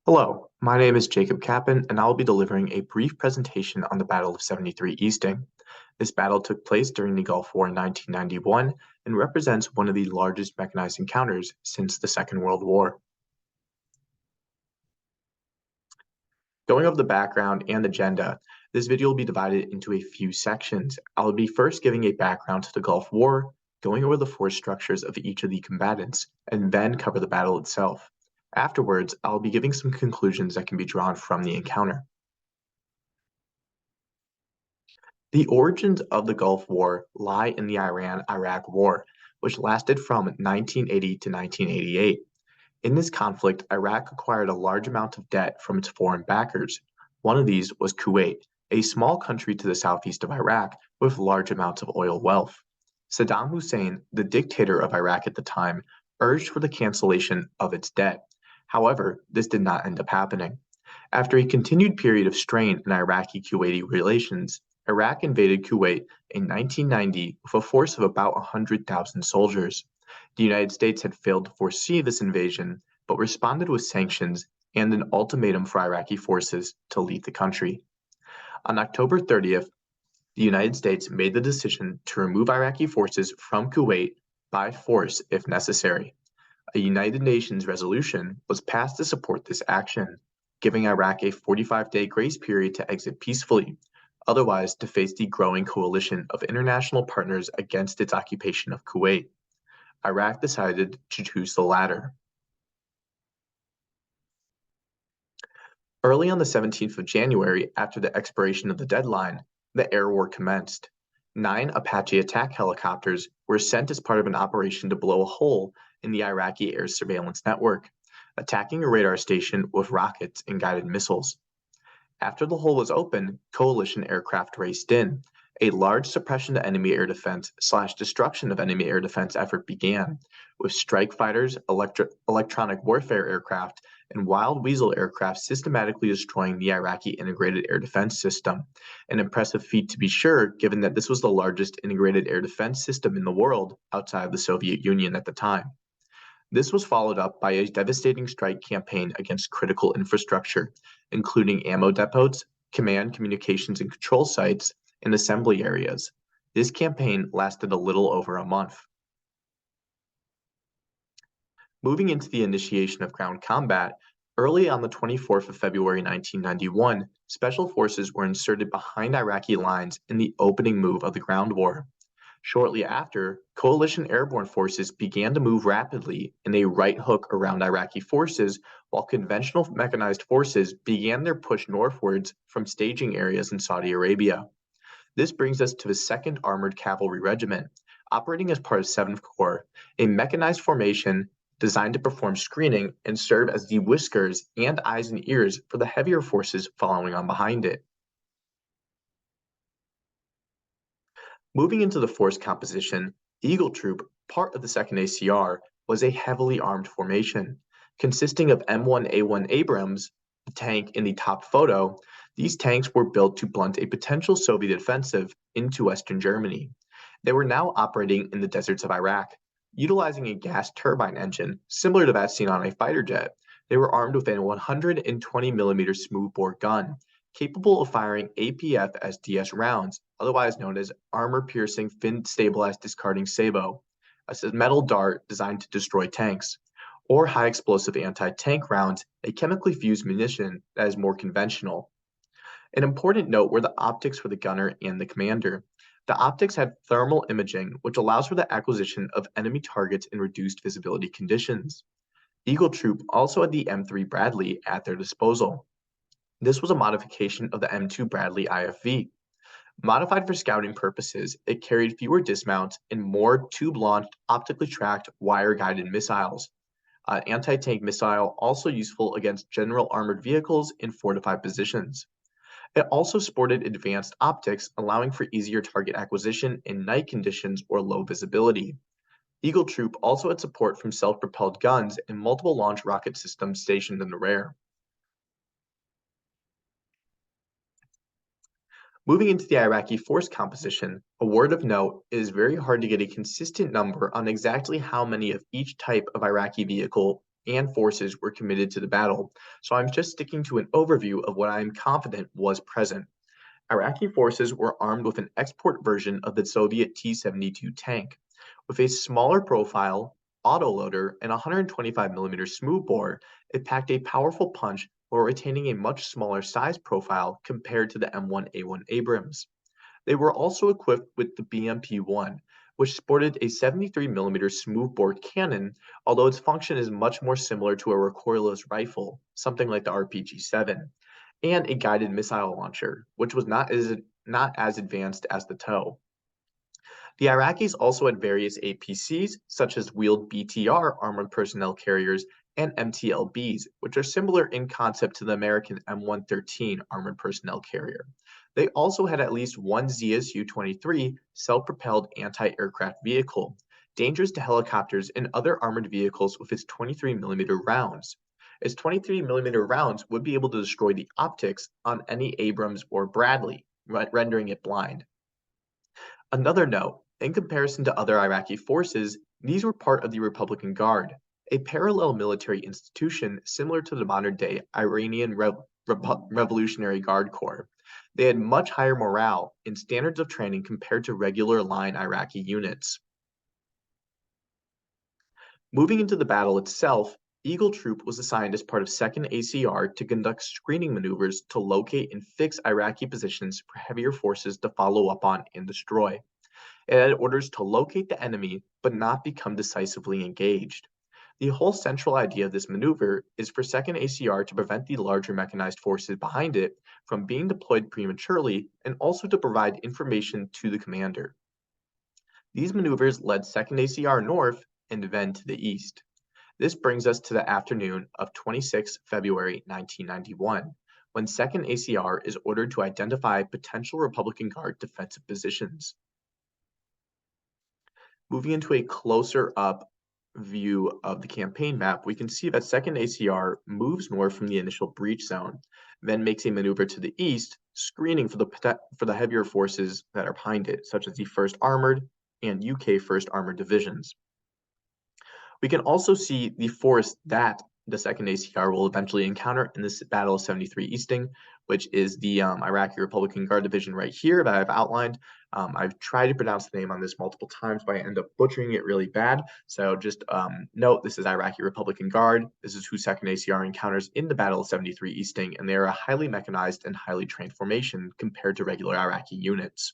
Hello, my name is Jacob Kappen, and I'll be delivering a brief presentation on the Battle of 73 Easting. This battle took place during the Gulf War in 1991 and represents one of the largest mechanized encounters since the Second World War. Going over the background and agenda, this video will be divided into a few sections. I'll be first giving a background to the Gulf War, going over the force structures of each of the combatants, and then cover the battle itself. Afterwards, I'll be giving some conclusions that can be drawn from the encounter. The origins of the Gulf War lie in the Iran-Iraq War, which lasted from 1980 to 1988. In this conflict, Iraq acquired a large amount of debt from its foreign backers. One of these was Kuwait, a small country to the southeast of Iraq with large amounts of oil wealth. Saddam Hussein, the dictator of Iraq at the time, urged for the cancellation of its debt. However, this did not end up happening. After a continued period of strain in Iraqi-Kuwaiti relations, Iraq invaded Kuwait in 1990 with a force of about 100,000 soldiers. The United States had failed to foresee this invasion, but responded with sanctions and an ultimatum for Iraqi forces to leave the country. On October 30th, the United States made the decision to remove Iraqi forces from Kuwait by force if necessary. A United Nations resolution was passed to support this action, giving Iraq a 45-day grace period to exit peacefully, otherwise to face the growing coalition of international partners against its occupation of Kuwait. Iraq decided to choose the latter. Early on the 17th of January, after the expiration of the deadline, the air war commenced. 9 Apache attack helicopters were sent as part of an operation to blow a hole in the Iraqi air surveillance network, attacking a radar station with rockets and guided missiles. After the hole was open, coalition aircraft raced in. A large suppression to enemy air defense / destruction of enemy air defense effort began, with strike fighters, electronic warfare aircraft, and Wild Weasel aircraft systematically destroying the Iraqi integrated air defense system. An impressive feat to be sure, given that this was the largest integrated air defense system in the world outside of the Soviet Union at the time. This was followed up by a devastating strike campaign against critical infrastructure, including ammo depots, command, communications, and control sites, and assembly areas. This campaign lasted a little over a month. Moving into the initiation of ground combat, early on the 24th of February 1991, special forces were inserted behind Iraqi lines in the opening move of the ground war. Shortly after, coalition airborne forces began to move rapidly in a right hook around Iraqi forces, while conventional mechanized forces began their push northwards from staging areas in Saudi Arabia. This brings us to the 2nd Armored Cavalry Regiment, operating as part of 7th Corps, a mechanized formation designed to perform screening and serve as the whiskers and eyes and ears for the heavier forces following on behind it. Moving into the force composition, Eagle Troop, part of the 2nd ACR, was a heavily armed formation. Consisting of M1A1 Abrams, the tank in the top photo, these tanks were built to blunt a potential Soviet offensive into Western Germany. They were now operating in the deserts of Iraq. Utilizing a gas turbine engine, similar to that seen on a fighter jet, they were armed with a 120mm smoothbore gun, capable of firing APF-SDS rounds, otherwise known as armor-piercing fin-stabilized discarding sabot, a metal dart designed to destroy tanks, or high-explosive anti-tank rounds, a chemically fused munition that is more conventional. An important note were the optics for the gunner and the commander. The optics had thermal imaging, which allows for the acquisition of enemy targets in reduced visibility conditions. Eagle Troop also had the M3 Bradley at their disposal. This was a modification of the M2 Bradley IFV. Modified for scouting purposes, it carried fewer dismounts and more tube-launched, optically tracked, wire-guided missiles. Anti-tank missile also useful against general armored vehicles in fortified positions. It also sported advanced optics, allowing for easier target acquisition in night conditions or low visibility. Eagle Troop also had support from self-propelled guns and multiple launch rocket systems stationed in the rear. Moving into the Iraqi force composition, a word of note, it is very hard to get a consistent number on exactly how many of each type of Iraqi vehicle and forces were committed to the battle, so I'm just sticking to an overview of what I am confident was present. Iraqi forces were armed with an export version of the Soviet T-72 tank. With a smaller profile, autoloader, and 125mm smoothbore, it packed a powerful punch while retaining a much smaller size profile compared to the M1A1 Abrams. They were also equipped with the BMP-1, which sported a 73mm smoothbore cannon, although its function is much more similar to a recoilless rifle, something like the RPG-7, and a guided missile launcher, which was not as advanced as the TOW. The Iraqis also had various APCs, such as wheeled BTR armored personnel carriers and MTLBs, which are similar in concept to the American M113 armored personnel carrier. They also had at least one ZSU-23 self-propelled anti-aircraft vehicle, dangerous to helicopters and other armored vehicles with its 23mm rounds. Its 23mm rounds would be able to destroy the optics on any Abrams or Bradley, rendering it blind. Another note, in comparison to other Iraqi forces, these were part of the Republican Guard, a parallel military institution similar to the modern-day Iranian Revolutionary Guard Corps. They had much higher morale and standards of training compared to regular line Iraqi units. Moving into the battle itself, Eagle Troop was assigned as part of 2nd ACR to conduct screening maneuvers to locate and fix Iraqi positions for heavier forces to follow up on and destroy. It had orders to locate the enemy but not become decisively engaged. The whole central idea of this maneuver is for 2nd ACR to prevent the larger mechanized forces behind it from being deployed prematurely and also to provide information to the commander. These maneuvers led 2nd ACR north and then to the east. This brings us to the afternoon of 26 February 1991, when 2nd ACR is ordered to identify potential Republican Guard defensive positions. Moving into a closer up view of the campaign map, we can see that 2nd ACR moves north from the initial breach zone, then makes a maneuver to the east, screening for the heavier forces that are behind it, such as the 1st Armored and UK 1st Armored Divisions. We can also see the force that the 2nd ACR will eventually encounter in this Battle of 73 Easting, which is the Iraqi Republican Guard Division right here that I've outlined. I've tried to pronounce the name on this multiple times, but I end up butchering it really bad. So just note, this is Iraqi Republican Guard. This is who 2nd ACR encounters in the Battle of 73 Easting, and they are a highly mechanized and highly trained formation compared to regular Iraqi units.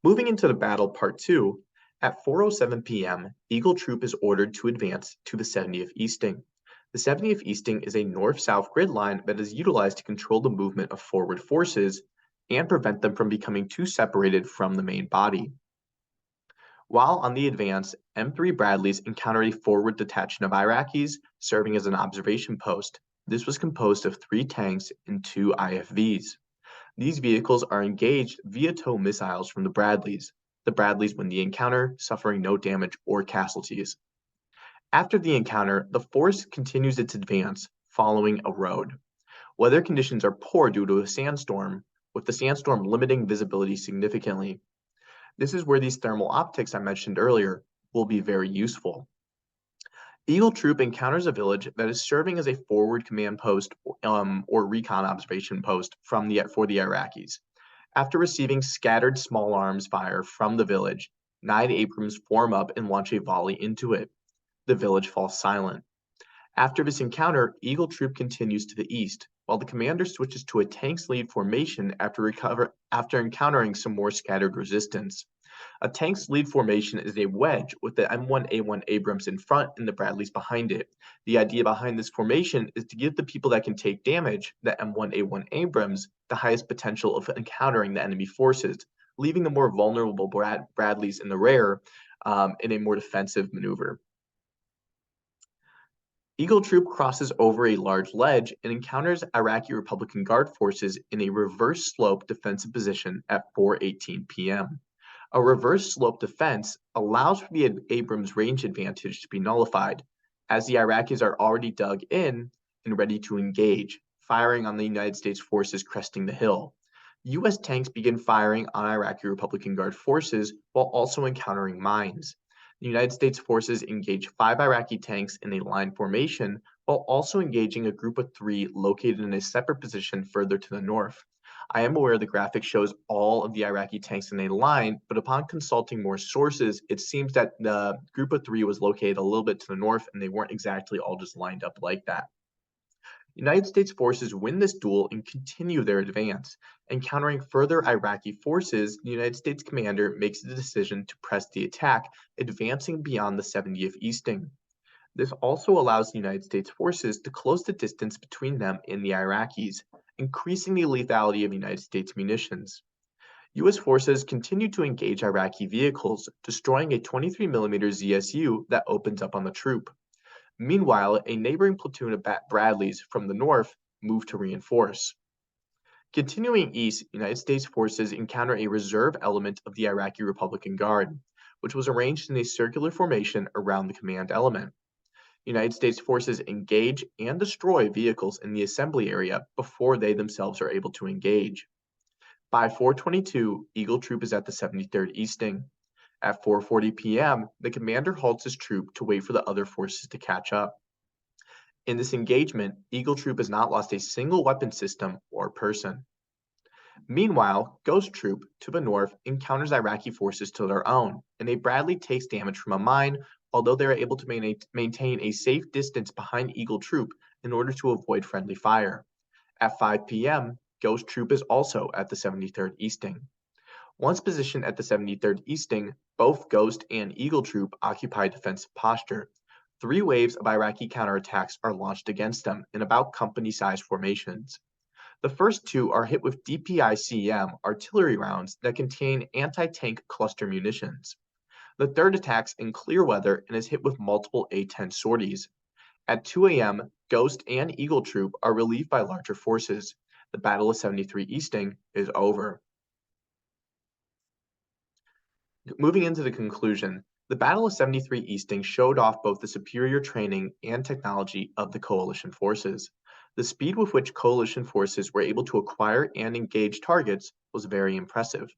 Moving into the battle part 2, at 4:07 p.m., Eagle Troop is ordered to advance to the 70th Easting. The 70th Easting is a north-south grid line that is utilized to control the movement of forward forces and prevent them from becoming too separated from the main body. While on the advance, M3 Bradleys encountered a forward detachment of Iraqis serving as an observation post. This was composed of 3 tanks and 2 IFVs. These vehicles are engaged via TOW missiles from the Bradleys. The Bradleys win the encounter, suffering no damage or casualties. After the encounter, the force continues its advance, following a road. Weather conditions are poor due to a sandstorm, with the sandstorm limiting visibility significantly. This is where these thermal optics I mentioned earlier will be very useful. Eagle Troop encounters a village that is serving as a forward command post or recon observation post for the Iraqis. After receiving scattered small arms fire from the village, 9 Abrams form up and launch a volley into it. The village falls silent. After this encounter, Eagle Troop continues to the east, while the commander switches to a tanks lead formation after encountering some more scattered resistance. A tanks lead formation is a wedge with the M1A1 Abrams in front and the Bradleys behind it. The idea behind this formation is to give the people that can take damage, the M1A1 Abrams, the highest potential of encountering the enemy forces, leaving the more vulnerable Bradleys in the rear in a more defensive maneuver. Eagle Troop crosses over a large ledge and encounters Iraqi Republican Guard forces in a reverse slope defensive position at 4:18 p.m. A reverse slope defense allows for the Abrams range advantage to be nullified, as the Iraqis are already dug in and ready to engage, firing on the United States forces cresting the hill. U.S. tanks begin firing on Iraqi Republican Guard forces while also encountering mines. The United States forces engaged 5 Iraqi tanks in a line formation while also engaging a group of 3 located in a separate position further to the north. I am aware the graphic shows all of the Iraqi tanks in a line, but upon consulting more sources, it seems that the group of 3 was located a little bit to the north and they weren't exactly all just lined up like that. United States forces win this duel and continue their advance. Encountering further Iraqi forces, the United States commander makes the decision to press the attack, advancing beyond the 70th Easting. This also allows the United States forces to close the distance between them and the Iraqis, increasing the lethality of United States munitions. U.S. forces continue to engage Iraqi vehicles, destroying a 23mm ZSU that opens up on the troop. Meanwhile, a neighboring platoon of Bradleys from the north moved to reinforce. Continuing east, United States forces encounter a reserve element of the Iraqi Republican Guard, which was arranged in a circular formation around the command element. United States forces engage and destroy vehicles in the assembly area before they themselves are able to engage. By 4:22, Eagle Troop is at the 73rd Easting. At 4:40 p.m., the commander halts his troop to wait for the other forces to catch up. In this engagement, Eagle Troop has not lost a single weapon system or person. Meanwhile, Ghost Troop, to the north, encounters Iraqi forces to their own, and a Bradley takes damage from a mine, although they are able to maintain a safe distance behind Eagle Troop in order to avoid friendly fire. At 5 p.m., Ghost Troop is also at the 73rd Easting. Once positioned at the 73rd Easting, both Ghost and Eagle Troop occupy defensive posture. 3 waves of Iraqi counterattacks are launched against them in about company-sized formations. The first 2 are hit with DPICM artillery rounds that contain anti-tank cluster munitions. The third attacks in clear weather and is hit with multiple A-10 sorties. At 2 a.m., Ghost and Eagle Troop are relieved by larger forces. The Battle of 73 Easting is over. Moving into the conclusion, the Battle of 73 Easting showed off both the superior training and technology of the coalition forces. The speed with which coalition forces were able to acquire and engage targets was very impressive.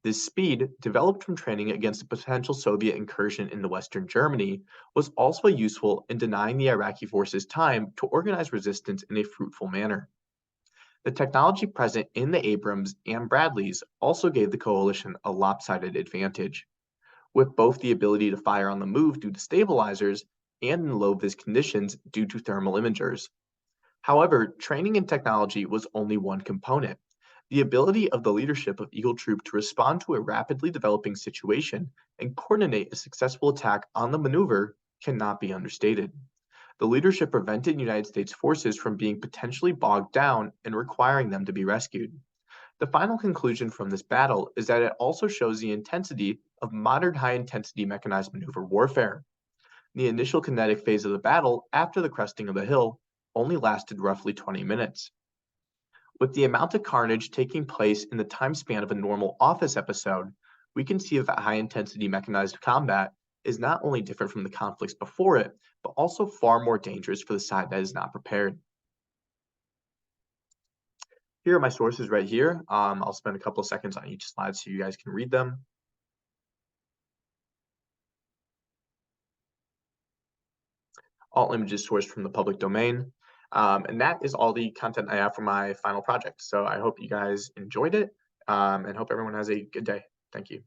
This speed, developed from training against a potential Soviet incursion into Western Germany, was also useful in denying the Iraqi forces time to organize resistance in a fruitful manner. The technology present in the Abrams and Bradleys also gave the coalition a lopsided advantage. With both the ability to fire on the move due to stabilizers and in low-vis conditions due to thermal imagers. However, training and technology was only one component. The ability of the leadership of Eagle Troop to respond to a rapidly developing situation and coordinate a successful attack on the maneuver cannot be understated. The leadership prevented United States forces from being potentially bogged down and requiring them to be rescued. The final conclusion from this battle is that it also shows the intensity of modern high-intensity mechanized maneuver warfare. The initial kinetic phase of the battle after the cresting of the hill only lasted roughly 20 minutes. With the amount of carnage taking place in the time span of a normal Office episode, we can see that high-intensity mechanized combat is not only different from the conflicts before it, but also far more dangerous for the side that is not prepared. Here are my sources right here. I'll spend a couple of seconds on each slide so you guys can read them. All images sourced from the public domain. And that is all the content I have for my final project. So I hope you guys enjoyed it and hope everyone has a good day. Thank you.